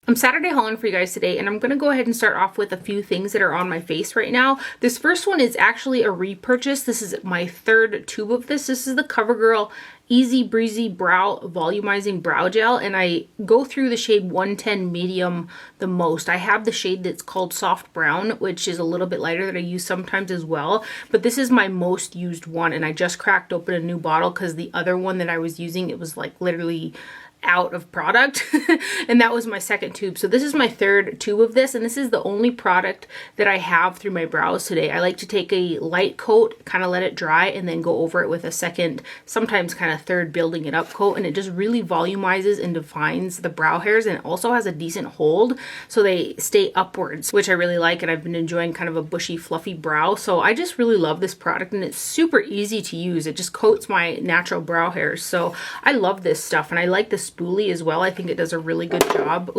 I'm Saturday hauling for you guys today, and I'm going to go ahead and start off with a few things that are on my face right now. This first one is actually a repurchase. This is my third tube of this. This is the Covergirl Easy Breezy Brow Volumizing Brow Gel, and I go through the shade 110 medium the most. I have the shade that's called Soft Brown, which is a little bit lighter that I use sometimes as well, but this is my most used one, and I just cracked open a new bottle because the other one that I was using, it was like literally out of product and that was my second tube. So this is my third tube of this, and this is the only product that I have through my brows today. I like to take a light coat, kind of let it dry, and then go over it with a second, sometimes kind of third building it up coat, and it just really volumizes and defines the brow hairs, and it also has a decent hold so they stay upwards, which I really like, and I've been enjoying kind of a bushy fluffy brow. So I just really love this product, and it's super easy to use. It just coats my natural brow hairs, so I love this stuff, and I like the spoolie as well. I think it does a really good job,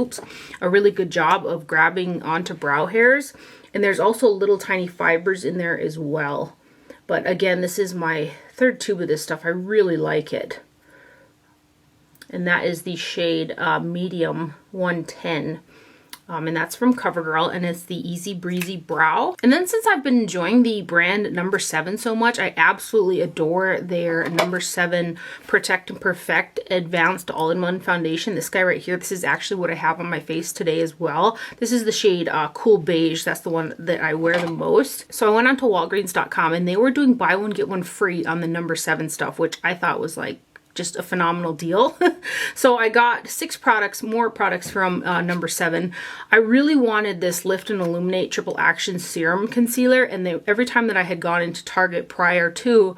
a really good job of grabbing onto brow hairs. And there's also little tiny fibers in there as well. But again, this is my third tube of this stuff. I really like it. And that is the shade Medium 110. And that's from Covergirl, and it's the Easy Breezy Brow. And then since I've been enjoying the brand No7 so much, I absolutely adore their No7 Protect and Perfect Advanced All-in-One Foundation. This guy right here, this is actually what I have on my face today as well. This is the shade Cool Beige. That's the one that I wear the most. So I went onto Walgreens.com, and they were doing buy one, get one free on the No7 stuff, which I thought was like just a phenomenal deal. So I got 6 products, more products from No7. I really wanted this Lift and Illuminate Triple Action Serum Concealer, and every time that I had gone into Target prior to,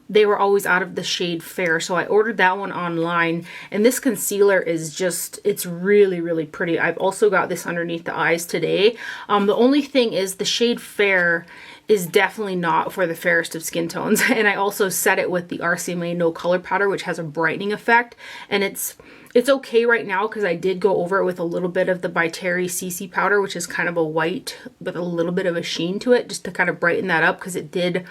they were always out of the shade Fair. So I ordered that one online, and this concealer is just, it's really, really pretty. I've also got this underneath the eyes today. The only thing is the shade Fair is definitely not for the fairest of skin tones. And I also set it with the RCMA No Color Powder, which has a brightening effect. And it's okay right now because I did go over it with a little bit of the By Terry CC powder, which is kind of a white with a little bit of a sheen to it, just to kind of brighten that up because it did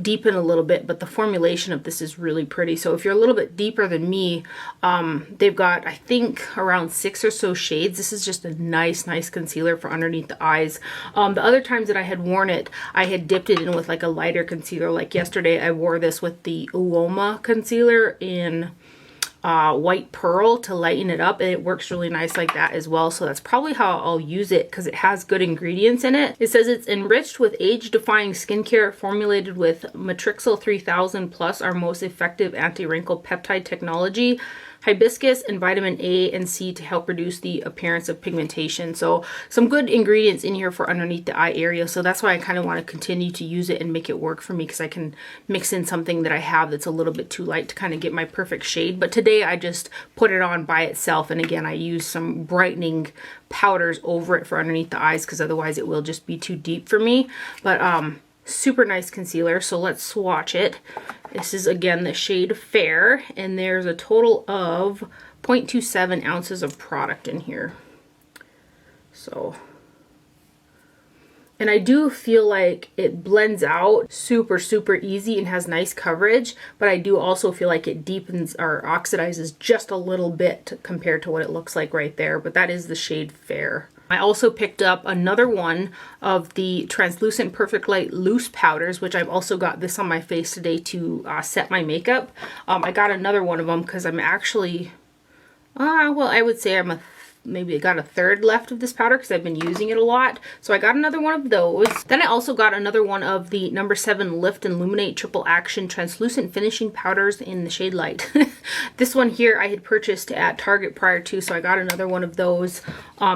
deepen a little bit. But the formulation of this is really pretty. So if you're a little bit deeper than me, they've got, I think, around 6 or so shades. This is just a nice concealer for underneath the eyes. The other times that I had worn it, I had dipped it in with like a lighter concealer. Like yesterday I wore this with the Uoma concealer in White Pearl to lighten it up, and it works really nice like that as well. So that's probably how I'll use it because it has good ingredients in it. It says it's enriched with age-defying skincare formulated with Matrixyl 3000 plus our most effective anti-wrinkle peptide technology, hibiscus, and vitamin A and C to help reduce the appearance of pigmentation. So some good ingredients in here for underneath the eye area. So that's why I kind of want to continue to use it and make it work for me, because I can mix in something that I have that's a little bit too light to kind of get my perfect shade. But today I just put it on by itself, and again I use some brightening powders over it for underneath the eyes because otherwise it will just be too deep for me. But super nice concealer. So let's swatch it. This is again the shade Fair, and there's a total of 0.27 ounces of product in here. So, and I do feel like it blends out super easy and has nice coverage, but I do also feel like it deepens or oxidizes just a little bit compared to what it looks like right there. But that is the shade Fair. I also picked up another one of the Translucent Perfect Light Loose Powders, which I've also got this on my face today to set my makeup. I got another one of them because I'm actually, well, I would say maybe I got a third left of this powder because I've been using it a lot. So I got another one of those. Then I also got another one of the No7 Lift and Illuminate Triple Action Translucent Finishing Powders in the shade Light. This one here I had purchased at Target prior to, so I got another one of those,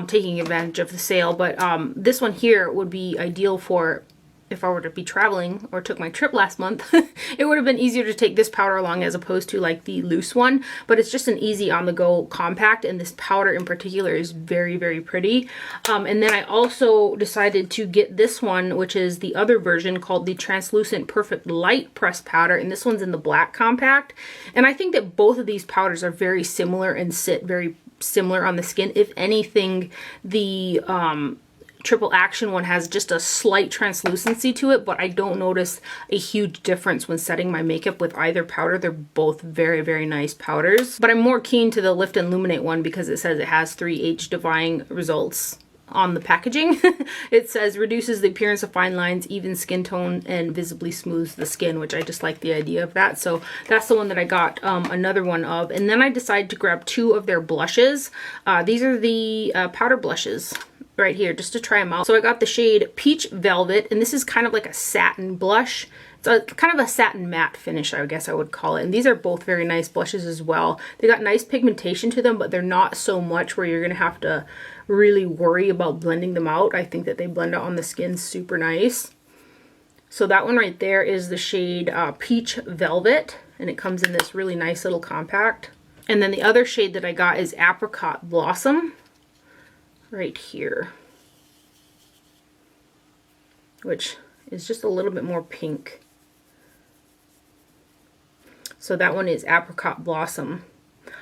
taking advantage of the sale. But this one here would be ideal for if I were to be traveling or took my trip last month. It would have been easier to take this powder along as opposed to like the loose one, but it's just an easy on the go compact, and this powder in particular is very pretty. And then I also decided to get this one, which is the other version called the Translucent Perfect Light Press Powder, and this one's in the black compact. And I think that both of these powders are very similar and sit very similar on the skin. If anything, the Triple Action one has just a slight translucency to it, but I don't notice a huge difference when setting my makeup with either powder. They're both very, very nice powders. But I'm more keen to the Lift and Illuminate one because it says it has 3 age-defying results on the packaging. It says reduces the appearance of fine lines, even skin tone, and visibly smooths the skin, which I just like the idea of that. So that's the one that I got another one of. And then I decided to grab 2 of their blushes. These are the powder blushes right here, just to try them out. So I got the shade Peach Velvet, and this is kind of like a satin blush. It's a kind of a satin matte finish, I guess I would call it. And these are both very nice blushes as well. They got nice pigmentation to them, but they're not so much where you're gonna have to really worry about blending them out. I think that they blend out on the skin super nice. So that one right there is the shade Peach Velvet, and it comes in this really nice little compact. And then the other shade that I got is Apricot Blossom, right here, which is just a little bit more pink. So that one is Apricot Blossom.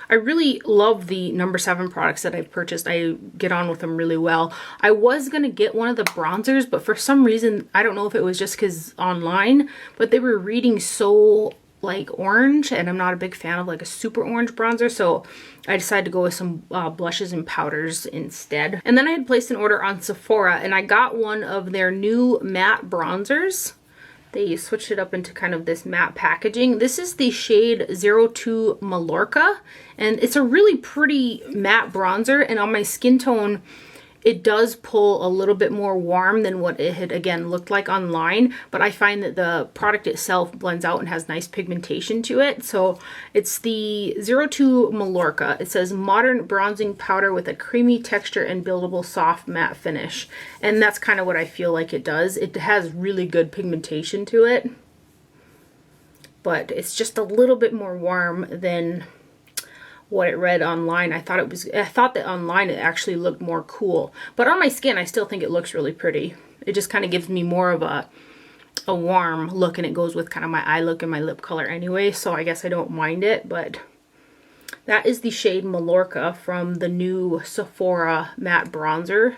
I really love the No7 products that I've purchased. I get on with them really well. I was going to get one of the bronzers, but for some reason, I don't know if it was just because online, but they were reading so like orange, and I'm not a big fan of like a super orange bronzer, so I decided to go with some blushes and powders instead. And then I had placed an order on Sephora, and I got one of their new matte bronzers. They switched it up into kind of this matte packaging. This is the shade 02 Mallorca, and it's a really pretty matte bronzer, and on my skin tone, it does pull a little bit more warm than what it had, again, looked like online, but I find that the product itself blends out and has nice pigmentation to it. So it's the 02 Mallorca. It says modern bronzing powder with a creamy texture and buildable soft matte finish. And that's kind of what I feel like it does. It has really good pigmentation to it, but it's just a little bit more warm than what it read online. I thought that online it actually looked more cool, but on my skin I still think it looks really pretty. It just kind of gives me more of a warm look, and it goes with kind of my eye look and my lip color anyway, so I guess I don't mind it. But that is the shade Mallorca from the new Sephora matte bronzer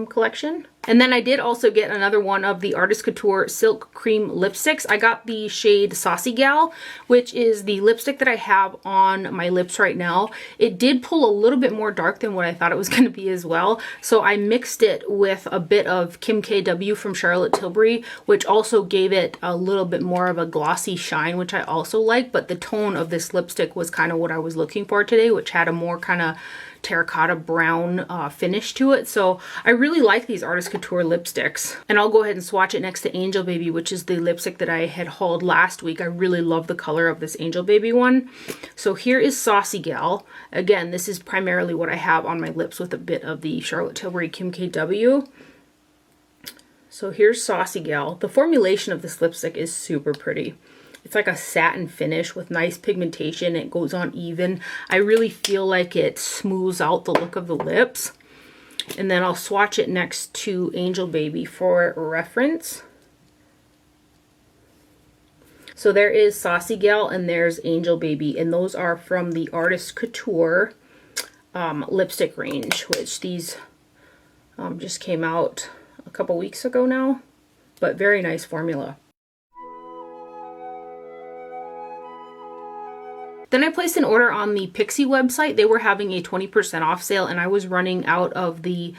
collection. And then I did also get another one of the Artist Couture Silk Cream lipsticks. I got the shade Saucy Gal, which is the lipstick that I have on my lips right now. It did pull a little bit more dark than what I thought it was going to be as well. So I mixed it with a bit of Kim KW from Charlotte Tilbury, which also gave it a little bit more of a glossy shine, which I also like. But the tone of this lipstick was kind of what I was looking for today, which had a more kind of terracotta brown finish to it. So I really like these Artist Couture lipsticks, and I'll go ahead and swatch it next to Angel Baby, which is the lipstick that I had hauled last week. I really love the color of this Angel Baby one. So here is Saucy Gal. Again, this is primarily what I have on my lips with a bit of the Charlotte Tilbury Kim KW. So here's Saucy Gal. The formulation of this lipstick is super pretty. It's like a satin finish with nice pigmentation. It goes on even. I really feel like it smooths out the look of the lips. And then I'll swatch it next to Angel Baby for reference. So there is Saucy Gal and there's Angel Baby. And those are from the Artist Couture lipstick range, which these just came out a couple weeks ago now. But very nice formula. Then I placed an order on the Pixi website. They were having a 20% off sale, and I was running out of the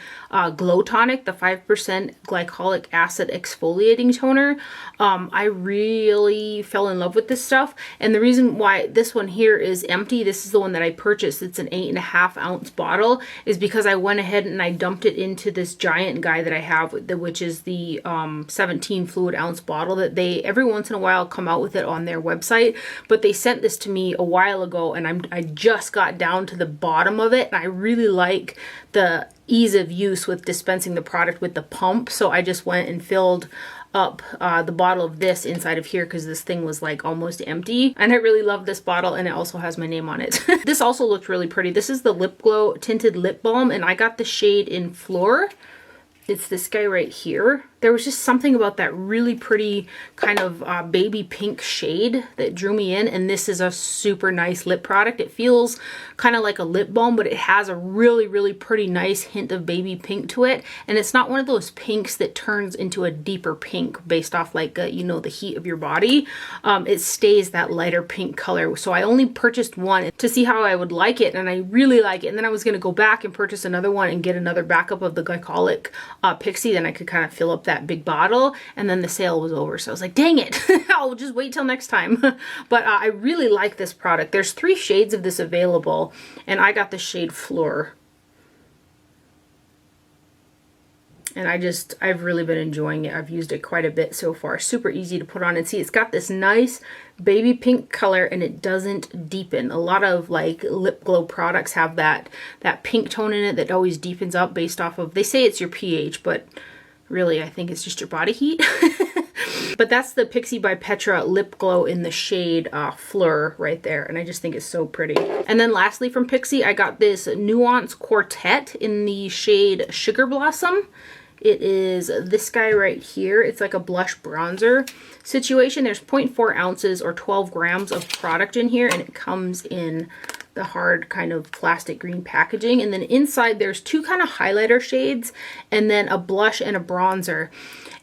Glow Tonic, the 5% glycolic acid exfoliating toner. I really fell in love with this stuff, and the reason why this one here is empty, this is the one that I purchased, it's an 8.5 ounce bottle, is because I went ahead and I dumped it into this giant guy that I have, which is the 17 fluid ounce bottle that they every once in a while come out with it on their website. But they sent this to me a while ago, and I just got down to the bottom of it, and I really like the ease of use with dispensing the product with the pump. So I just went and filled up the bottle of this inside of here because this thing was like almost empty, and I really love this bottle, and it also has my name on it. This also looked really pretty. This is the Lip Glow Tinted Lip Balm, and I got the shade in Floor. It's this guy right here. there was just something about that really pretty kind of baby pink shade that drew me in. And this is a super nice lip product. It feels kind of like a lip balm, but it has a really, really pretty nice hint of baby pink to it. And it's not one of those pinks that turns into a deeper pink based off like, you know, the heat of your body. It stays that lighter pink color. So I only purchased one to see how I would like it. And I really like it. And then I was going to go back and purchase another one and get another backup of the glycolic Pixi. Then I could kind of fill up that big bottle, and then the sale was over. So I was like, dang it, I'll just wait till next time. But I really like this product. There's 3 shades of this available, and I got the shade Fleur. And I've really been enjoying it. I've used it quite a bit so far. Super easy to put on, and see, it's got this nice baby pink color, and it doesn't deepen. A lot of like lip glow products have that pink tone in it that always deepens up based off of, they say it's your pH, but really, I think it's just your body heat. But that's the Pixi by Petra lip glow in the shade Fleur right there. And I just think it's so pretty. And then lastly from Pixi, I got this Nuance Quartet in the shade Sugar Blossom. It is this guy right here. It's like a blush bronzer situation. There's 0.4 ounces or 12 grams of product in here, and it comes in the hard kind of plastic green packaging. And then inside there's 2 kind of highlighter shades and then a blush and a bronzer.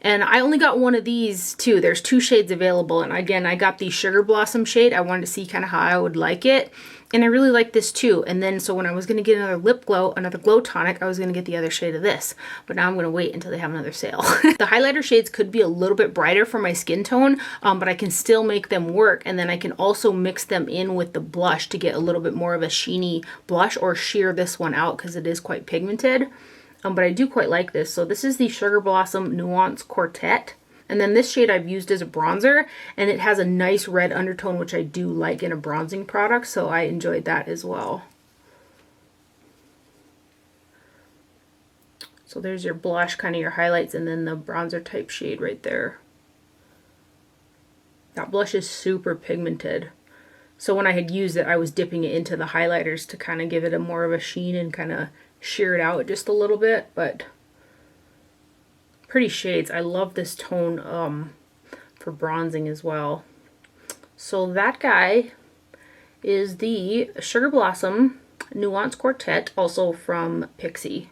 And I only got one of these too. There's 2 shades available. And again, I got the Sugar Blossom shade. I wanted to see kind of how I would like it. And I really like this too. And then, so when I was going to get another lip glow, another glow tonic, I was going to get the other shade of this. But now I'm going to wait until they have another sale. The highlighter shades could be a little bit brighter for my skin tone, but I can still make them work. And then I can also mix them in with the blush to get a little bit more of a sheeny blush, or sheer this one out because it is quite pigmented. But I do quite like this. So this is the Sugar Blossom Nuance Quartet. And then this shade I've used as a bronzer, and it has a nice red undertone, which I do like in a bronzing product, so I enjoyed that as well. So there's your blush, kind of your highlights, and then the bronzer type shade right there. That blush is super pigmented. So when I had used it, I was dipping it into the highlighters to kind of give it a more of a sheen and kind of sheer it out just a little bit, but pretty shades. I love this tone for bronzing as well. So that guy is the Sugar Blossom Nuance Quartet, also from Pixi.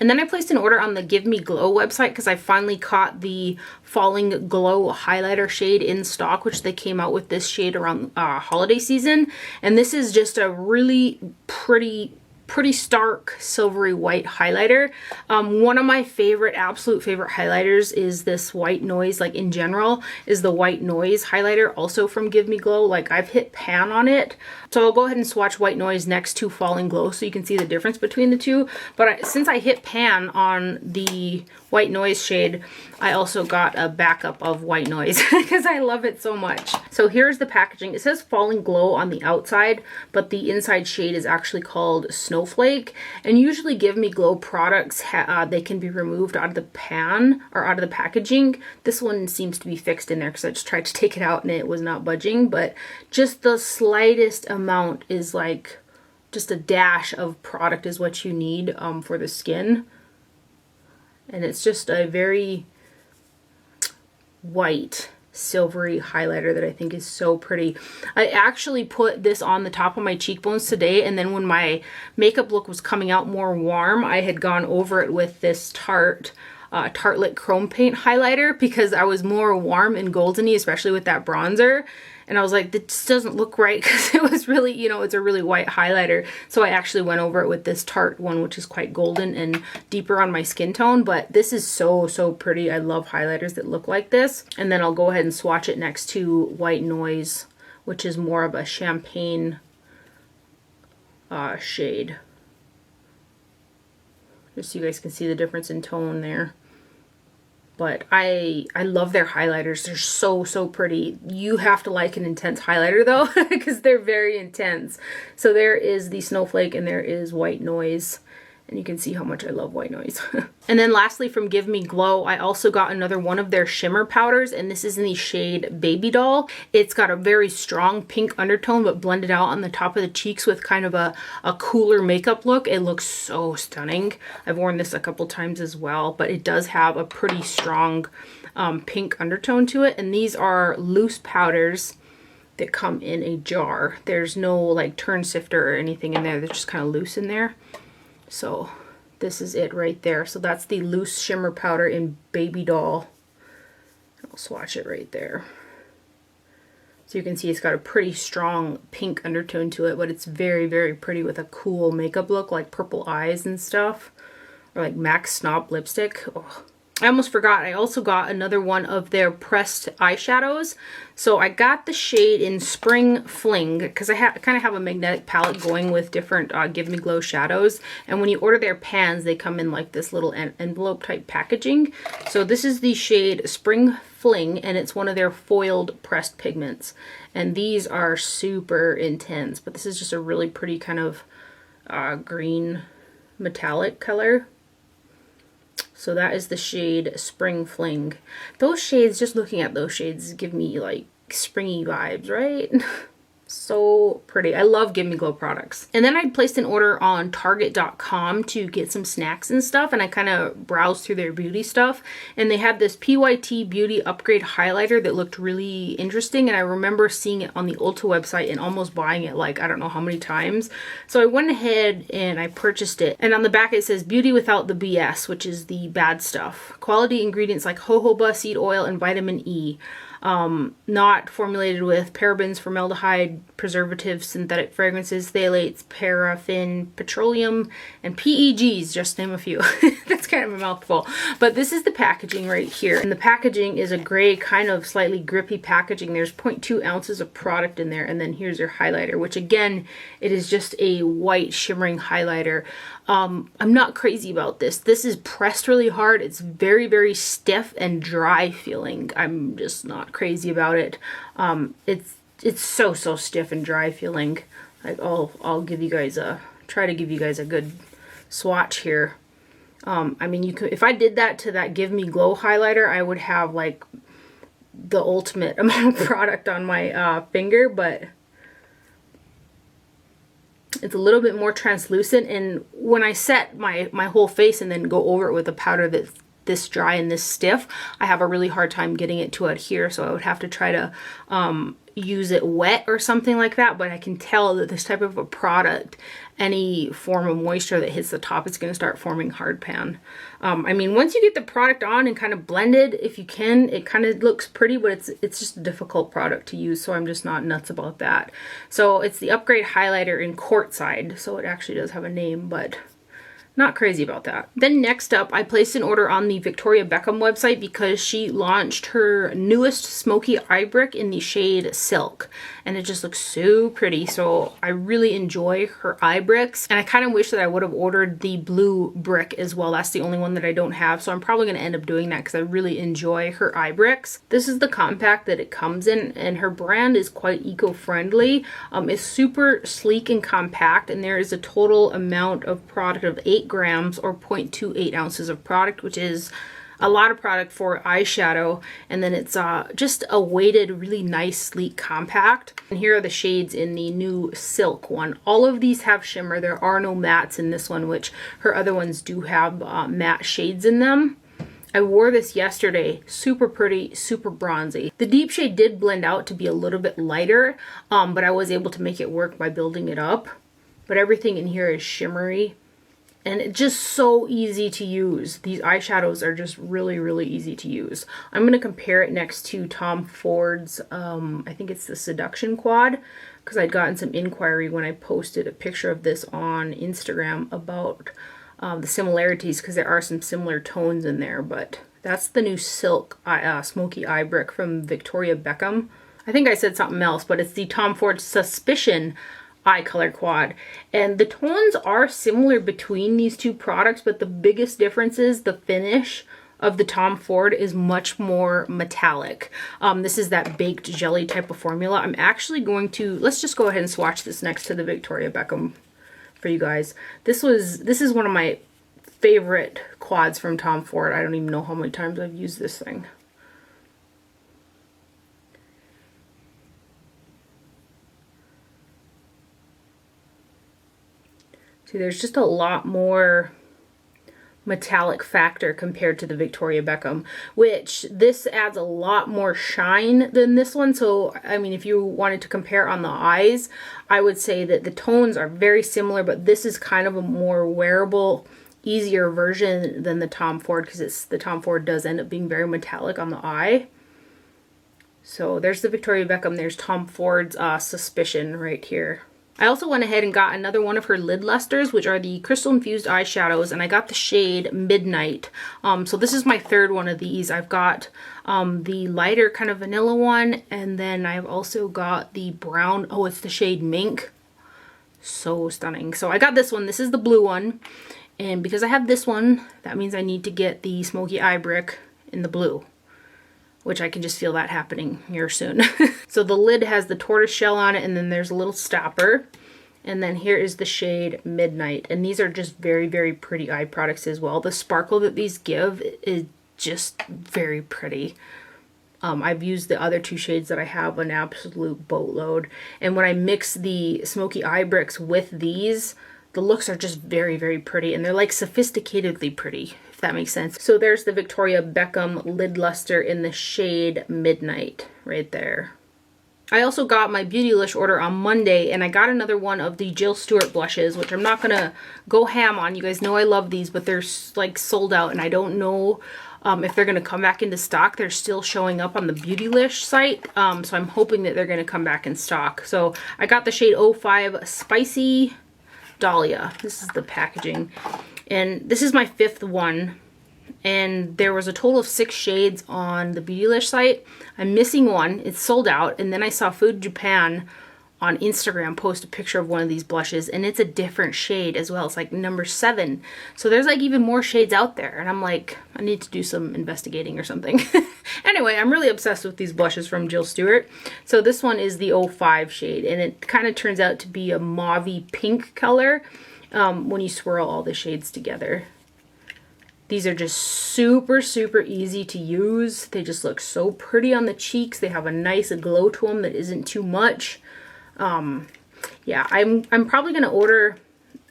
And then I placed an order on the Give Me Glow website because I finally caught the Falling Glow highlighter shade in stock, which they came out with this shade around holiday season. And this is just a really pretty stark silvery white highlighter. One of my absolute favorite highlighters is this White Noise, like in general, is the White Noise highlighter, also from Give Me Glow. Like, I've hit pan on it. So I'll go ahead and swatch White Noise next to Falling Glow so you can see the difference between the two. But since I hit pan on the White Noise shade, I also got a backup of White Noise because I love it so much. So here's the packaging. It says Falling Glow on the outside, but the inside shade is actually called Snowflake. And usually Give Me Glow products, they can be removed out of the pan or out of the packaging. This one seems to be fixed in there because I just tried to take it out and it was not budging. But just the slightest amount is like just a dash of product is what you need for the skin. And it's just a very white, silvery highlighter that I think is so pretty. I actually put this on the top of my cheekbones today, and then when my makeup look was coming out more warm, I had gone over it with this Tarte Tartelette Chrome Paint highlighter because I was more warm and goldeny, especially with that bronzer. And I was like, this doesn't look right because it was really, you know, it's a really white highlighter. So I actually went over it with this Tarte one, which is quite golden and deeper on my skin tone. But this is so, so pretty. I love highlighters that look like this. And then I'll go ahead and swatch it next to White Noise, which is more of a champagne shade. Just so you guys can see the difference in tone there. But I love their highlighters. They're so, so pretty. You have to like an intense highlighter though, because they're very intense. So there is the Snowflake and there is White Noise. And you can see how much I love white noise. And then lastly, from Give Me Glow, I also got another one of their shimmer powders, and this is in the shade Baby Doll. It's got a very strong pink undertone, but blended out on the top of the cheeks with kind of a cooler makeup look. It looks so stunning. I've worn this a couple times as well, but it does have a pretty strong pink undertone to it. And these are loose powders that come in a jar. There's no like turn sifter or anything in there. They're just kind of loose in there. So this is it right there. So that's the loose shimmer powder in Baby Doll. I'll swatch it right there. So you can see it's got a pretty strong pink undertone to it, but it's very, very pretty with a cool makeup look, like purple eyes and stuff. Or like MAC Snob lipstick. Oh. I almost forgot, I also got another one of their pressed eyeshadows. So I got the shade in Spring Fling, because I kind of have a magnetic palette going with different Give Me Glow shadows. And when you order their pans, they come in like this little envelope type packaging. So this is the shade Spring Fling, and it's one of their foiled pressed pigments. And these are super intense, but this is just a really pretty kind of green metallic color. So that is the shade Spring Fling. Those shades, just looking at those shades, give me like springy vibes, right? So pretty. I love Give Me Glow products. And then I placed an order on Target.com to get some snacks and stuff, and I kind of browsed through their beauty stuff, and they had this PYT Beauty Upgrade highlighter that looked really interesting, and I remember seeing it on the Ulta website and almost buying it like I don't know how many times. So I went ahead and I purchased it, and on the back it says beauty without the BS, which is the bad stuff. Quality ingredients like jojoba seed oil and vitamin E. Not formulated with parabens, formaldehyde, preservatives, synthetic fragrances, phthalates, paraffin, petroleum, and PEGs, just to name a few. That's kind of a mouthful. But this is the packaging right here. And the packaging is a gray, kind of slightly grippy packaging. There's 0.2 ounces of product in there. And then here's your highlighter, which again, it is just a white shimmering highlighter. I'm not crazy about this. This is pressed really hard. It's very, very stiff and dry feeling. I'm just not crazy about it. It's so stiff and dry feeling. Like I'll give you guys try to give you guys a good swatch here. I mean, you could, if I did that to that Give Me Glow highlighter, I would have like the ultimate amount of product on my finger, but it's a little bit more translucent, and when I set my whole face and then go over it with a powder that's this dry and this stiff, I have a really hard time getting it to adhere, so I would have to try to use it wet or something like that. But I can tell that this type of a product, any form of moisture that hits the top, it's going to start forming hard pan. I mean, once you get the product on and kind of blended, if you can, it kind of looks pretty, but it's just a difficult product to use, so I'm just not nuts about that. So it's the Upgrade Highlighter in Courtside, so it actually does have a name, but not crazy about that. Then next up, I placed an order on the Victoria Beckham website because she launched her newest Smokey Eye Brick in the shade Silk. And it just looks so pretty. So I really enjoy her eye bricks. And I kind of wish that I would have ordered the blue brick as well. That's the only one that I don't have. So I'm probably going to end up doing that because I really enjoy her eye bricks. This is the compact that it comes in, and her brand is quite eco-friendly. It's super sleek and compact, and there is a total amount of product of 8 grams or 0.28 ounces of product, which is a lot of product for eyeshadow. And then it's just a weighted, really nice, sleek compact. And here are the shades in the new Silk one. All of these have shimmer. There are no mattes in this one, which her other ones do have matte shades in them. I wore this yesterday. Super pretty, super bronzy. The deep shade did blend out to be a little bit lighter, but I was able to make it work by building it up. But everything in here is shimmery. And it's just so easy to use. These eyeshadows are just really, really easy to use. I'm going to compare it next to Tom Ford's, I think it's the Seduction Quad, because I'd gotten some inquiry when I posted a picture of this on Instagram about the similarities, because there are some similar tones in there. But that's the new Silk Smokey Eye Brick from Victoria Beckham. I think I said something else, but it's the Tom Ford Suspicion Eye Color Quad. And the tones are similar between these two products, but the biggest difference is the finish of the Tom Ford is much more metallic. This is that baked jelly type of formula. I'm actually going to, let's just go ahead and swatch this next to the Victoria Beckham for you guys. This is one of my favorite quads from Tom Ford. I don't even know how many times I've used this thing. See, there's just a lot more metallic factor compared to the Victoria Beckham, which this adds a lot more shine than this one. So I mean, if you wanted to compare on the eyes, I would say that the tones are very similar, but this is kind of a more wearable, easier version than the Tom Ford, because the Tom Ford does end up being very metallic on the eye. So there's the Victoria Beckham, there's Tom Ford's Suspicion right here. I also went ahead and got another one of her lid lusters, which are the crystal infused eyeshadows, and I got the shade Midnight. So this is my third one of these. I've got the lighter kind of vanilla one, and then I've also got the brown, oh, it's the shade Mink. So stunning. So I got this one. This is the blue one, and because I have this one, that means I need to get the Smokey Eye Brick in the blue, which I can just feel that happening here soon. So the lid has the tortoise shell on it, and then there's a little stopper. And then here is the shade Midnight. And these are just very, very pretty eye products as well. The sparkle that these give is just very pretty. I've used the other two shades that I have an absolute boatload. And when I mix the Smokey Eye Bricks with these, the looks are just very, very pretty. And they're like sophisticatedly pretty, if that makes sense. So there's the Victoria Beckham lid luster in the shade Midnight right there. I also got my Beautylish order on Monday, and I got another one of the Jill Stuart blushes, which I'm not gonna go ham on. You guys know I love these, but they're like sold out, and I don't know if they're gonna come back into stock. They're still showing up on the Beautylish site, so I'm hoping that they're gonna come back in stock. So I got the shade 05 Spicy Dahlia. This is the packaging, and this is my fifth one. And there was a total of 6 shades on the Beautylish site. I'm missing one. It's sold out. And then I saw Food Japan on Instagram post a picture of one of these blushes, and it's a different shade as well. It's like number 7. So there's like even more shades out there. And I'm like, I need to do some investigating or something. Anyway, I'm really obsessed with these blushes from Jill Stuart. So this one is the 05 shade, and it kind of turns out to be a mauvey pink color when you swirl all the shades together. These are just super, super easy to use. They just look so pretty on the cheeks. They have a nice glow to them that isn't too much. Yeah, I'm probably going to order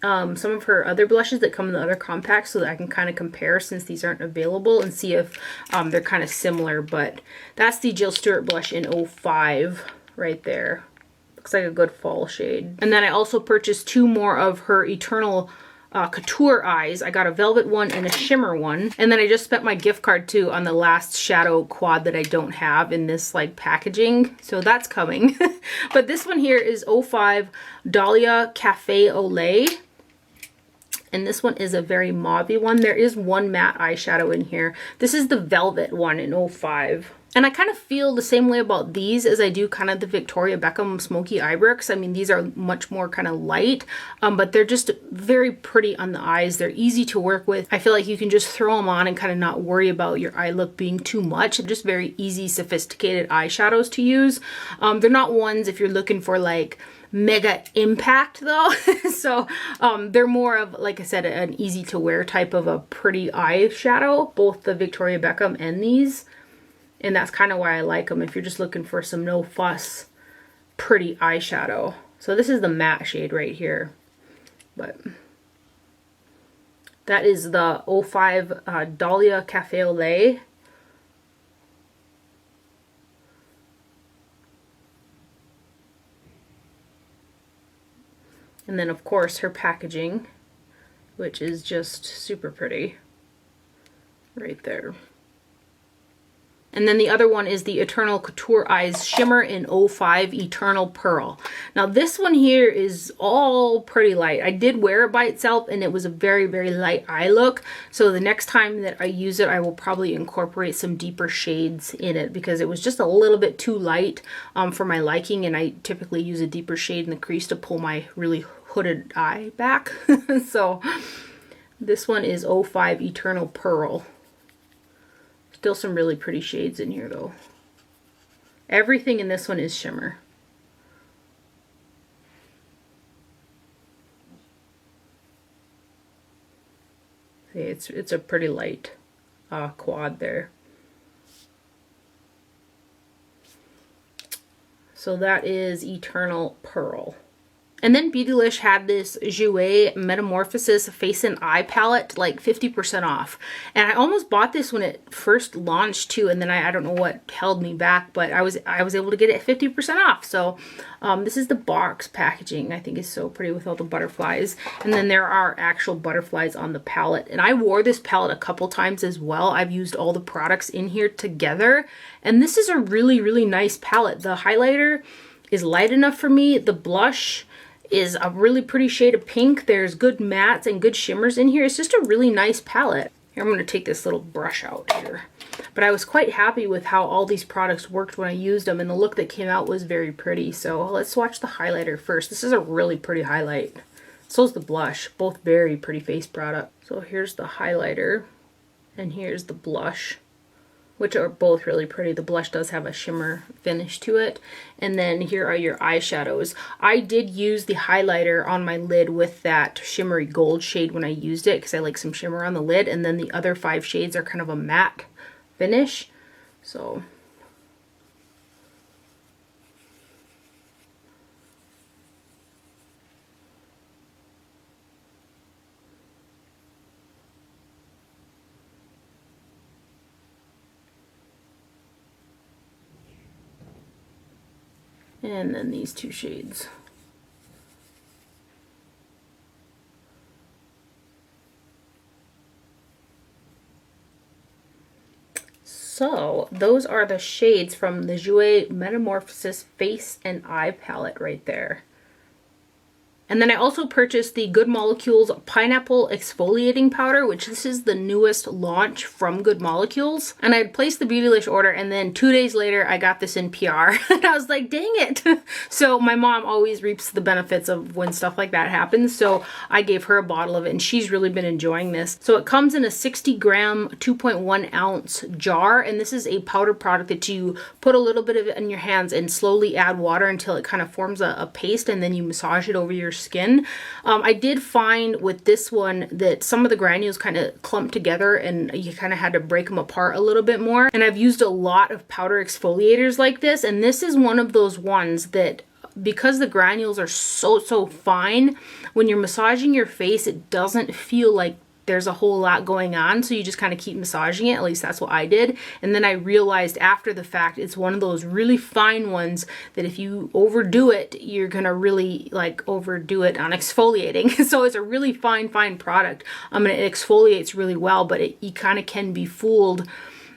some of her other blushes that come in the other compacts so that I can kind of compare, since these aren't available, and see if they're kind of similar. But that's the Jill Stuart blush in 05 right there. Looks like a good fall shade. And then I also purchased 2 more of her Eternal Couture eyes. I got a velvet one and a shimmer one. And then I just spent my gift card too on the last shadow quad that I don't have in this like packaging. So that's coming. But this one here is 05 Dahlia Cafe au Lait. And this one is a very mauvey one. There is one matte eyeshadow in here. This is the velvet one in 05. And I kind of feel the same way about these as I do kind of the Victoria Beckham Smokey Eye Bricks. I mean, these are much more kind of light, but they're just very pretty on the eyes. They're easy to work with. I feel like you can just throw them on and kind of not worry about your eye look being too much. They're just very easy, sophisticated eyeshadows to use. They're not ones if you're looking for like mega impact though. So they're more of, like I said, an easy to wear type of a pretty eyeshadow, both the Victoria Beckham and these. And that's kind of why I like them if you're just looking for some no fuss, pretty eyeshadow. So this is the matte shade right here. But that is the 05 Dahlia Cafe au Lait. And then of course her packaging, which is just super pretty right there. And then the other one is the Eternal Couture Eyes Shimmer in 05 Eternal Pearl. Now this one here is all pretty light. I did wear it by itself and it was a very, very light eye look. So the next time that I use it, I will probably incorporate some deeper shades in it because it was just a little bit too light for my liking. And I typically use a deeper shade in the crease to pull my really hooded eye back. So this one is 05 Eternal Pearl. Still some really pretty shades in here though. Everything in this one is shimmer. See, it's a pretty light quad there. So that is Eternal Pearl. And then Beautylish had this Jouer Metamorphosis Face and Eye Palette, like 50% off. And I almost bought this when it first launched too, and then I don't know what held me back, but I was able to get it 50% off. So this is the box packaging. I think is so pretty with all the butterflies. And then there are actual butterflies on the palette. And I wore this palette a couple times as well. I've used all the products in here together. And this is a really, really nice palette. The highlighter is light enough for me. The blush is a really pretty shade of pink. There's good mattes and good shimmers in here. It's just a really nice palette. Here, I'm going to take this little brush out here. But I was quite happy with how all these products worked when I used them, and the look that came out was very pretty. So let's swatch the highlighter first. This is a really pretty highlight. So is the blush. Both very pretty face product. So here's the highlighter, and here's the blush, which are both really pretty. The blush does have a shimmer finish to it. And then here are your eyeshadows. I did use the highlighter on my lid with that shimmery gold shade when I used it, because I like some shimmer on the lid. And then the other 5 shades are kind of a matte finish. So and then these 2 shades. So those are the shades from the Jouer Metamorphosis Face and Eye Palette right there. And then I also purchased the Good Molecules Pineapple Exfoliating Powder, which this is the newest launch from Good Molecules. And I had placed the Beautylish order, and then 2 days later I got this in PR. And I was like, dang it. So my mom always reaps the benefits of when stuff like that happens. So I gave her a bottle of it, and she's really been enjoying this. So it comes in a 60 gram, 2.1 ounce jar. And this is a powder product that you put a little bit of it in your hands and slowly add water until it kind of forms a paste, and then you massage it over your skin. I did find with this one that some of the granules kind of clumped together, and you kind of had to break them apart a little bit more. And I've used a lot of powder exfoliators like this, and this is one of those ones that, because the granules are so fine, when you're massaging your face, it doesn't feel like there's a whole lot going on, so you just kind of keep massaging it. At least that's what I did. And then I realized after the fact, it's one of those really fine ones that if you overdo it, you're gonna really like overdo it on exfoliating. So it's a really fine product. It exfoliates really well, but you kind of can be fooled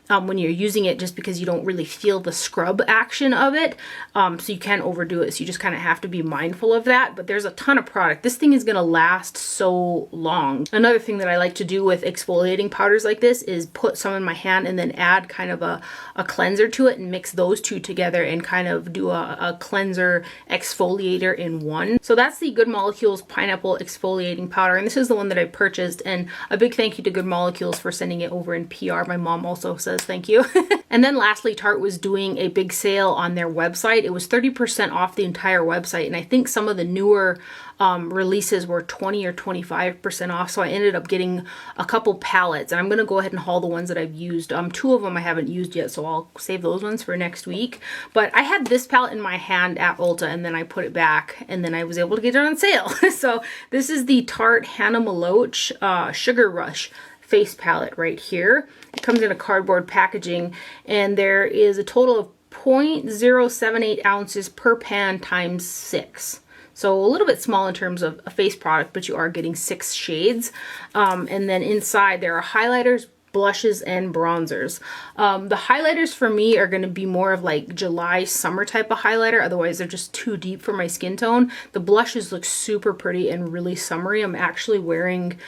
when you're using it, just because you don't really feel the scrub action of it. So you can overdo it. So you just kind of have to be mindful of that. But there's a ton of product. This thing is going to last so long. Another thing that I like to do with exfoliating powders like this is put some in my hand and then add kind of a cleanser to it and mix those two together and kind of do a cleanser exfoliator in one. So that's the Good Molecules Pineapple Exfoliating Powder. And this is the one that I purchased. And a big thank you to Good Molecules for sending it over in PR. My mom also says thank you. And then lastly, Tarte was doing a big sale on their website. It was 30% off the entire website, and I think some of the newer releases were 20 or 25% off. So I ended up getting a couple palettes, and I'm going to go ahead and haul the ones that I've used. 2 of them I haven't used yet, so I'll save those ones for next week. But I had this palette in my hand at Ulta, and then I put it back, and then I was able to get it on sale. So this is the Tarte Hanuma Loach Sugar Rush face palette right here. It comes in a cardboard packaging, and there is a total of 0.078 ounces per pan times 6. So a little bit small in terms of a face product, but you are getting 6 shades. And then inside there are highlighters, blushes, and bronzers. The highlighters for me are going to be more of like July summer type of highlighter, otherwise they're just too deep for my skin tone. The blushes look super pretty and really summery. I'm actually wearing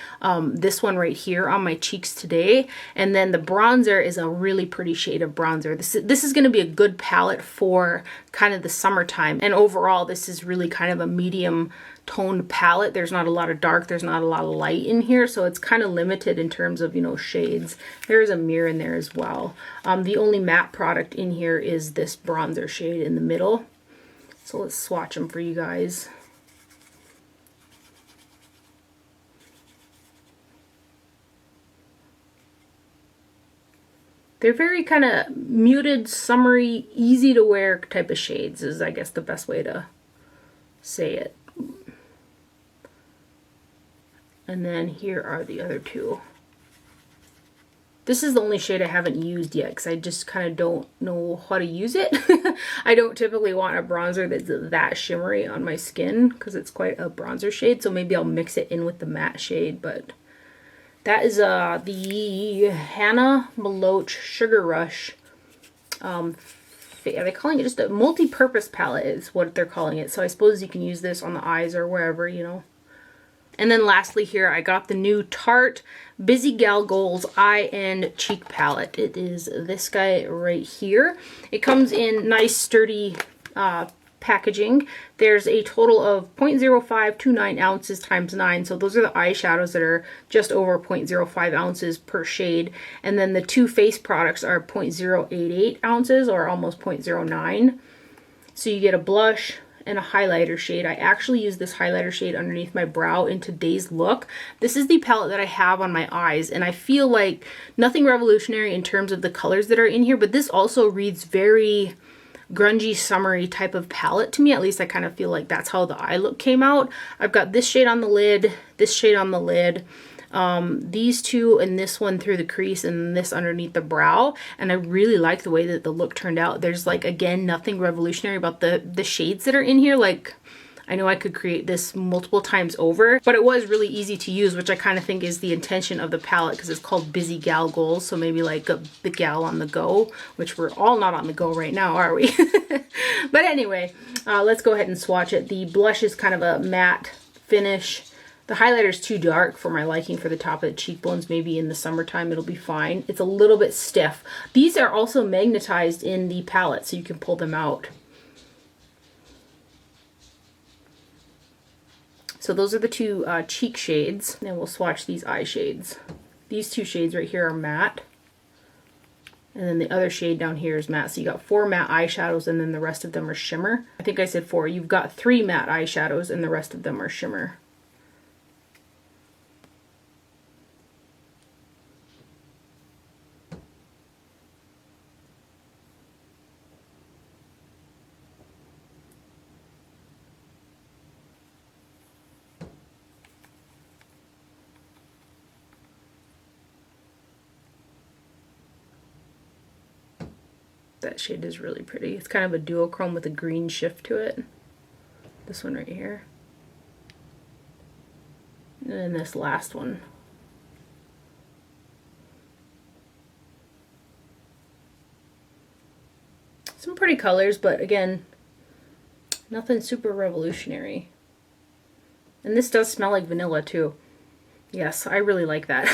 this one right here on my cheeks today, and then the bronzer is a really pretty shade of bronzer. This is going to be a good palette for kind of the summertime, and overall this is really kind of a medium toned palette. There's not a lot of dark, there's not a lot of light in here, so it's kind of limited in terms of, you know, shades. There's a mirror in there as well. The only matte product in here is this bronzer shade in the middle. So let's swatch them for you guys. They're very kind of muted, summery, easy to wear type of shades is, I guess, the best way to say it. And then here are the other two. This is the only shade I haven't used yet because I just kind of don't know how to use it. I don't typically want a bronzer that's that shimmery on my skin because it's quite a bronzer shade. So maybe I'll mix it in with the matte shade. But that is the Hanuma Loach Sugar Rush. Are they calling it just a multi-purpose palette is what they're calling it. So I suppose you can use this on the eyes or wherever, you know. And then lastly here, I got the new Tarte Busy Gal Goals Eye and Cheek Palette. It is this guy right here. It comes in nice sturdy packaging. There's a total of 0.0529 ounces times 9. So those are the eyeshadows that are just over 0.05 ounces per shade. And then the two face products are 0.088 ounces or almost 0.09. So you get a blush and a highlighter shade. I actually use this highlighter shade underneath my brow in today's look. This is the palette that I have on my eyes, and I feel like nothing revolutionary in terms of the colors that are in here, but this also reads very grungy, summery type of palette to me. At least I kind of feel like that's how the eye look came out. I've got this shade on the lid, this shade on the lid, these two and this one through the crease and this underneath the brow, and I really like the way that the look turned out. There's like, again, nothing revolutionary about the shades that are in here. Like, I know I could create this multiple times over, but it was really easy to use, which I kind of think is the intention of the palette because it's called Busy Gal Goals, so maybe like the gal on the go, which we're all not on the go right now, are we? But anyway, let's go ahead and swatch it. The blush is kind of a matte finish. The highlighter is too dark for my liking for the top of the cheekbones. Maybe in the summertime it'll be fine. It's a little bit stiff. These are also magnetized in the palette, so you can pull them out. So those are the two cheek shades. Then we'll swatch these eye shades. These two shades right here are matte. And then the other shade down here is matte. So you got 4 matte eyeshadows and then the rest of them are shimmer. I think I said 4. You've got 3 matte eyeshadows and the rest of them are shimmer. That shade is really pretty. It's kind of a duochrome with a green shift to it. This one right here. And then this last one. Some pretty colors, but again, nothing super revolutionary. And this does smell like vanilla too. Yes, I really like that.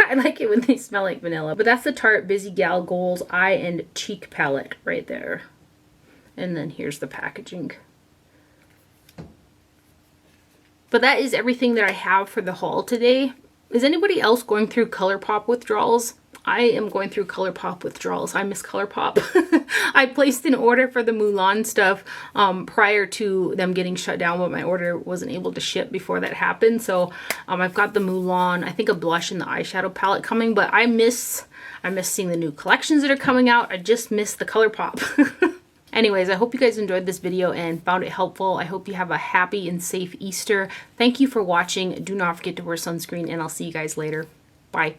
I like it when they smell like vanilla. But that's the Tarte Busy Gal Goals Eye and Cheek Palette right there. And then here's the packaging. But that is everything that I have for the haul today. Is anybody else going through ColourPop withdrawals? I am going through ColourPop withdrawals. I miss ColourPop. I placed an order for the Malone stuff prior to them getting shut down, but my order wasn't able to ship before that happened. So I've got the Malone, I think a blush and the eyeshadow palette coming, but I miss seeing the new collections that are coming out. I just miss the ColourPop. Anyways, I hope you guys enjoyed this video and found it helpful. I hope you have a happy and safe Easter. Thank you for watching. Do not forget to wear sunscreen, and I'll see you guys later. Bye.